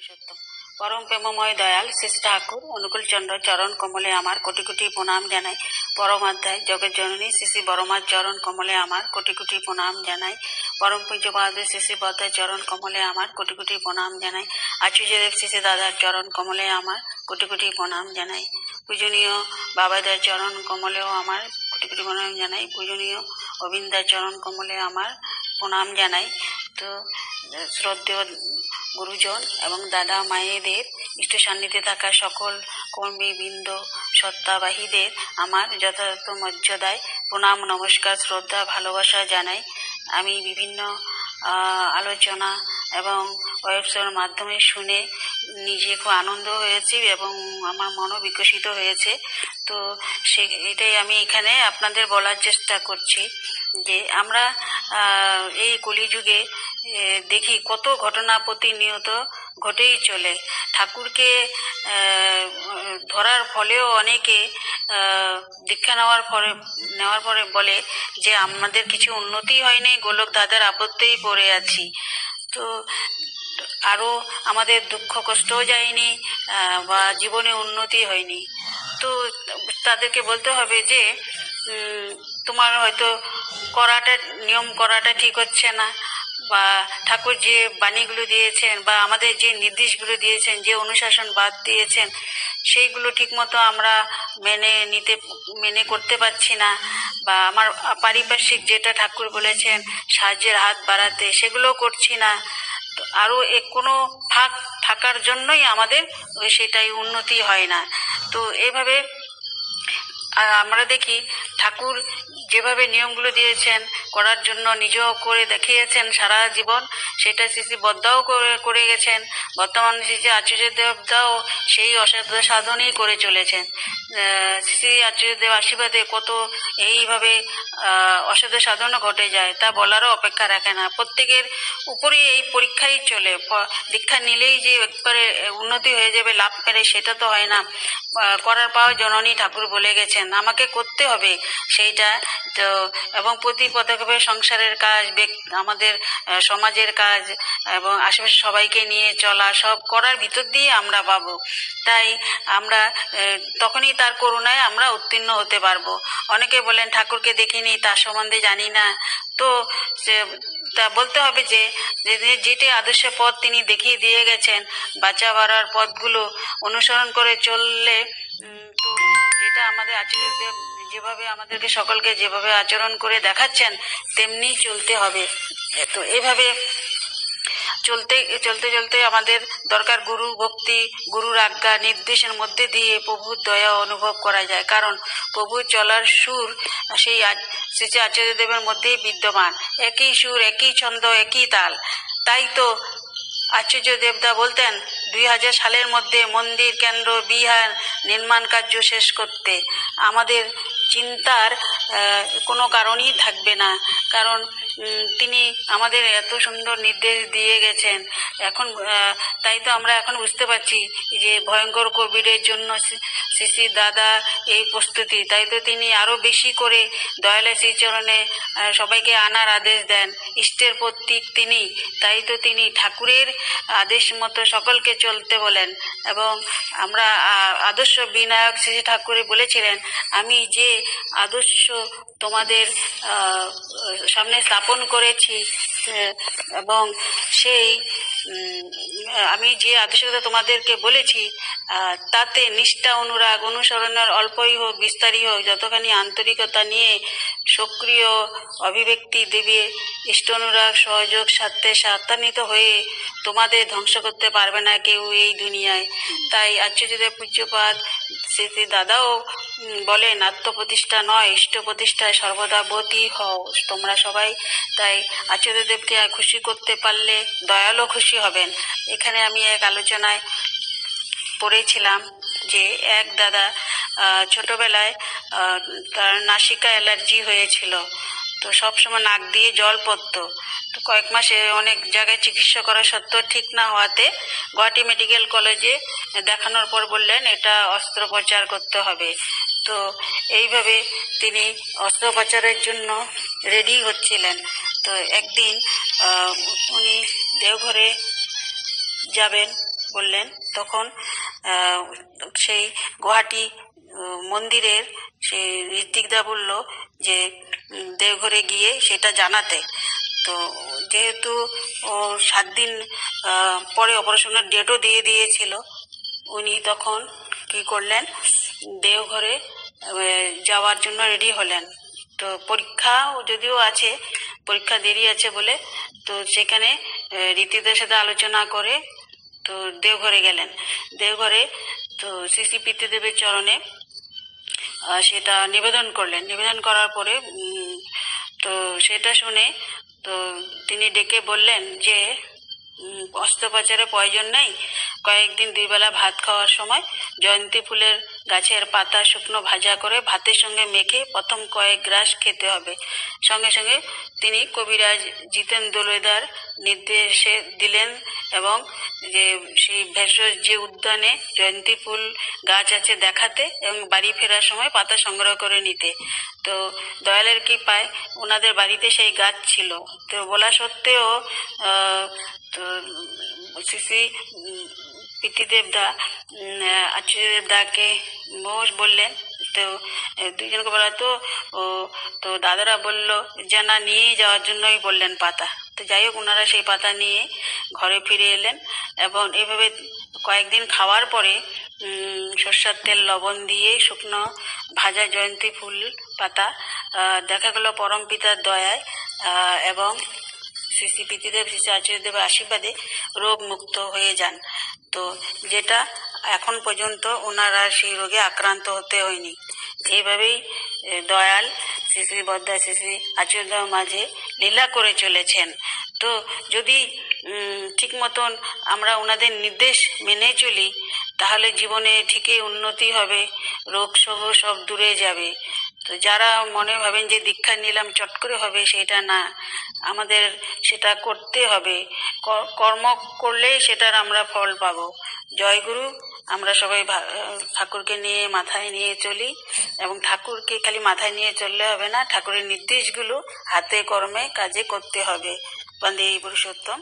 পুরুষোত্তম পরম প্রেমময় দয়াল শ্রী ঠাকুর অনুকূল চন্দ্র চরণ কমলে আমার কোটি কোটি প্রণাম জানাই। পরমাধ্যায় জগৎ জননী শ্রী বরমার চরণ কমলে আমার কোটি কোটি প্রণাম জানাই। পরম পূজ্যপাদ শ্রী বদ্ধার চরণ কমলে আমার কোটি কোটি প্রণাম জানাই। আচার্যদেব শ্রী দাদার চরণ কমলে আমার কোটি কোটি প্রণাম জানাই। পূজনীয় বাবাদের চরণ কমলেও আমার কোটি কোটি প্রণাম জানাই। পূজনীয় গোবিন্দার চরণ কমলে আমার প্রণাম জানাই। তো শ্রদ্ধেয় গুরুজন এবং দাদা মায়েদের ইষ্ট সান্নিধ্যে থাকা সকল কর্মীবৃন্দ সত্তাবাহীদের আমার যথাযথ মর্যাদায় প্রণাম নমস্কার শ্রদ্ধা ভালোবাসা জানাই। আমি বিভিন্ন আলোচনা এবং ওয়েবসাইটের মাধ্যমে শুনে নিজে খুব আনন্দ হয়েছি এবং আমার মনও বিকশিত হয়েছে। তো এটাই আমি এখানে আপনাদের বলার চেষ্টা করছি যে আমরা এই কলিযুগে দেখি কত ঘটনা প্রতিনিয়ত ঘটেই চলে। ঠাকুরকে ধরার ফলেও অনেকে দীক্ষা নেওয়ার পরে বলে যে আমাদের কিছু উন্নতি হয়নি, গোলক ধাঁধার আবদ্ধেই পড়ে আছি। তো আরও আমাদের দুঃখ কষ্টও যায়নি বা জীবনে উন্নতি হয়নি। তো তাদেরকে বলতে হবে যে তোমার হয়তো নিয়ম করাটা ঠিক হচ্ছে না, বা ঠাকুর যে বাণীগুলো দিয়েছেন বা আমাদের যে নির্দেশগুলো দিয়েছেন, যে অনুশাসন বাদ দিয়েছেন, সেইগুলো ঠিকমতো আমরা মেনে করতে পারছি না, বা আমার পারিপার্শ্বিক যেটা ঠাকুর বলেছেন সাহায্যের হাত বাড়াতে, সেগুলো করছি না। তো আরও কোনো ফাঁক থাকার জন্যই আমাদের সেটাই উন্নতি হয় না। তো এইভাবে আমরা দেখি ঠাকুর যেভাবে নিয়মগুলো দিয়েছেন করার জন্য নিজেও করে দেখিয়েছেন সারা জীবন, সেটা শ্রী বদ্ধাও করে গেছেন। বর্তমান শ্রী আচার্যদেবদাও সেই অসাধ্য সাধনই করে চলেছেন। শ্রী আচার্যদেব আশীর্বাদে কত এইভাবে অসাধ্য সাধনও ঘটে যায়, তা বলারও অপেক্ষা রাখে না। প্রত্যেকের উপরেই এই পরীক্ষাই চলে। দীক্ষা নিলেই যে একবারে উন্নতি হয়ে যাবে, লাভ পেরে, সেটা তো হয় না। করার পাওয়া জননী ঠাকুর বলে গেছেন আমাকে করতে হবে সেইটা। তো এবং প্রতি পদক্ষেপে সংসারের কাজ, আমাদের সমাজের কাজ এবং আশেপাশে সবাইকে নিয়ে চলা, সব করার ভিতর দিয়ে আমরা পাবো। তাই আমরা তখনই তার করুণায় আমরা উত্তীর্ণ হতে পারবো। অনেকে বলেন ঠাকুরকে দেখিনি, তার সম্বন্ধে জানি না। তো তা বলতে হবে যে যেটি আদর্শ পথ তিনি দেখিয়ে দিয়ে গেছেন, বাঁচা বাড়ার পথগুলো অনুসরণ করে চললে, তো যেটা আমাদের আচার্যদেব যেভাবে আমাদেরকে সকলকে যেভাবে আচরণ করে দেখাচ্ছেন তেমনি চলতে হবে। তো এইভাবে চলতে চলতে আমাদের দরকার গুরু ভক্তি, গুরুর আজ্ঞা নির্দেশের মধ্যে দিয়ে প্রভুর দয়া অনুভব করা যায়। কারণ প্রভুর চলার সুর সেই শ্রী আচার্যদেবের মধ্যেই বিদ্যমান। একই সুর, একই ছন্দ, একই তাল। তাই তো আচার্য দেবদা বলতেন 2000 সালের মধ্যে মন্দির, কেন্দ্র, বিহার নির্মাণ কার্য শেষ করতে আমাদের চিন্তার কোনো কারণই থাকবে না। কারণ তিনি আমাদের এত সুন্দর নির্দেশ দিয়ে গেছেন। এখন তাই তো আমরা এখন বুঝতে পারছি যে ভয়ঙ্কর কোভিডের জন্য শ্রী দাদা এই প্রস্তুতি। তাই তো তিনি আরো বেশি করে দয়ালের শ্রীচরণে সবাইকে আনার আদেশ দেন। ইষ্টের প্রতীক তিনি, তাই তো তিনি ঠাকুরের আদেশ মতো সকলকে চলতে বলেন। এবং আমরা আদর্শ বিনায়ক শ্রী ঠাকুরে বলেছিলেন, আমি যে আদর্শ তোমাদের সামনে স্থাপন করেছি এবং সেই আমি যে আদর্শটা তোমাদেরকে বলেছি তাতে নিষ্ঠা, অনুরাগ, অনুসরণের অল্পই হোক বিস্তারই হোক, যতখানি আন্তরিকতা নিয়ে সক্রিয় অভিব্যক্তি দেবে, ইষ্ট অনুরাগ সহযোগ স্বার্থে স্বার্থান্বিত হয়ে তোমাদের ধ্বংস করতে পারবে না কেউ এই দুনিয়ায়। তাই আচার্যদেব পূজ্যপাদ শ্রী দাদাও বলেন, আত্মপ্রতিষ্ঠা নয় ইষ্ট প্রতিষ্ঠায় সর্বদা ব্রতী হও তোমরা সবাই। তাই আচার্যদেবকে খুশি করতে পারলে দয়ালও খুশি হবেন। এখানে আমি এক আলোচনায় পড়েছিলাম যে এক দাদা ছোটবেলায় তার নাসিকা অ্যালার্জি হয়েছিল। তো সবসময় নাক দিয়ে জল পড়তো। তো কয়েক মাসে অনেক জায়গায় চিকিৎসা করা সত্ত্বেও ঠিক না হওয়াতে গুয়াহাটি মেডিকেল কলেজে দেখানোর পর বললেন এটা অস্ত্রোপচার করতে হবে। তো এইভাবে তিনি অস্ত্রোপচারের জন্য রেডি হচ্ছিলেন। তো একদিন উনি দেওঘরে যাবেন বললেন, তখন সেই গুয়াহাটি মন্দিরের সেই ঋত্বিকদা বলল যে দেওঘরে গিয়ে সেটা জানাতে। তো যেহেতু ও 7 দিন পরে অপারেশনের ডেটও দিয়ে দিয়েছিল, উনি তখন কি করলেন, দেওঘরে যাওয়ার জন্য রেডি হলেন। তো পরীক্ষা যদিও আছে, পরীক্ষা দেরি আছে বলে, তো সেখানে ঋত্বিকদের সাথে আলোচনা করে তো দেওঘরে গেলেন। দেওঘরে তো শ্রী শ্রী পিতৃদেবের চরণে সেটা নিবেদন করলেন। নিবেদন করার পরে তো সেটা শুনে তো তিনি ডেকে বললেন যে অস্ত্রোপচারের প্রয়োজন নেই, কয়েকদিন 2 বেলা ভাত খাওয়ার সময় জয়ন্তী ফুলের গাছের পাতা শুকনো ভাজা করে ভাতের সঙ্গে মেখে প্রথম কয়েক গ্রাস খেতে হবে। সঙ্গে সঙ্গে তিনি কবিরাজ জিতেন দোলেদার নির্দেশে দিলেন এবং যে সেই ভেষজ যে উদ্যানে জয়ন্তী ফুল গাছ আছে দেখাতে এবং বাড়ি ফেরার সময় পাতা সংগ্রহ করে নিতে। তো দয়ালের কৃপায় ওনাদের বাড়িতে সেই গাছ ছিল। তো বলা সত্ত্বেও তো শ্রী শ্রী পিতৃদেবদা আচার্যদেবদাকে বললেন, তো দুইজনকে বলা তো দাদারা বলল যে না, নিয়ে যাওয়ার জন্যই বললেন পাতা। তো যাই হোক, ওনারা সেই পাতা নিয়ে ঘরে ফিরে এলেন এবং এভাবে কয়েকদিন খাওয়ার পরে সরষের তেল লবণ দিয়ে শুকনো ভাজা জয়ন্তী ফুল পাতা দেখা গেল পরম পিতার দয়ায় এবং শ্রী শ্রী পিতৃদেব শ্রী শ্রী আচার্যদেবের আশীর্বাদে রোগ মুক্ত হয়ে যান। তো যেটা এখন পর্যন্ত ওনারা সেই রোগে আক্রান্ত হতে হয়নি। এইভাবেই দয়াল শ্রী শ্রী বদ্দা শ্রী শ্রী আচার্যদেবের মাঝে লীলা করে চলেছেন। তো যদি ঠিক মতন আমরা ওনাদের নির্দেশ মেনে চলি, তাহলে জীবনে ঠিকই উন্নতি হবে, রোগ শোক সব দূরে যাবে। তো যারা মনে ভাবেন যে দীক্ষা নিলাম চট করে হবে, সেটা না, আমাদের সেটা করতে হবে। কর্ম করলেই সেটার আমরা ফল পাবো। জয়গুরু। আমরা সবাই ঠাকুরকে নিয়ে মাথায় নিয়ে চলি এবং ঠাকুরকে খালি মাথায় নিয়ে চললে হবে না, ঠাকুরের নির্দেশগুলো হাতে কর্মে কাজে করতে হবে। বন্দে পুরুষোত্তম।